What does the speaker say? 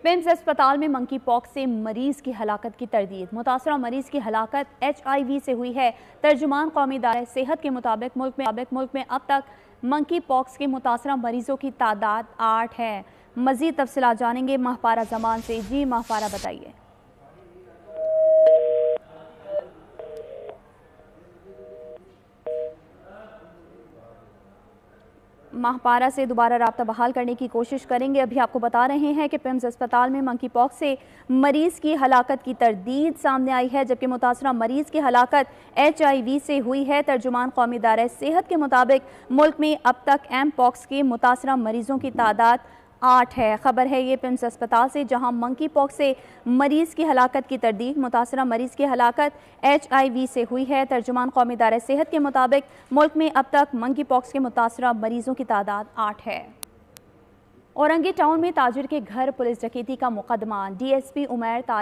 PIMS अस्पताल में monkey pox से मरीज की हलाकत की तरदीद। मुतासरा मरीज की हलाकत HIV से हुई है। तर्जुमान कौमी इदारे सेहत के मुताबिक मुल्क में अब तक मंकी पॉक्स के मुतासरा मरीजों की तादाद 8 है। मजीद तफसीलात जानेंगे महपारा जमान से। जी महपारा, बताइए। महपारा से दोबारा राब्ता बहाल करने की कोशिश करेंगे। अभी आपको बता रहे हैं कि पिम्स अस्पताल में मंकी पॉक्स से मरीज की हलाकत की तरदीद सामने आई है, जबकि मुतासरा मरीज की हलाकत HIV से हुई है। तर्जुमान कौमी इदारे सेहत के मुताबिक मुल्क में अब तक एम पॉक्स के मुतासरा मरीजों की तादाद 8 है। खबर है ये पिम्स अस्पताल से, जहां मंकी पॉक्स से मरीज की हलाकत की तरदीद। मुतासरा मरीज की हलाकत HIV से हुई है। तर्जुमान कौमी इदारे सेहत के मुताबिक मुल्क में अब तक मंकी पॉक्स के मुतासरा मरीजों की तादाद 8 है। औरंगी टाउन में ताजिर के घर पुलिस डकैती का मुकदमा। DSP उमैर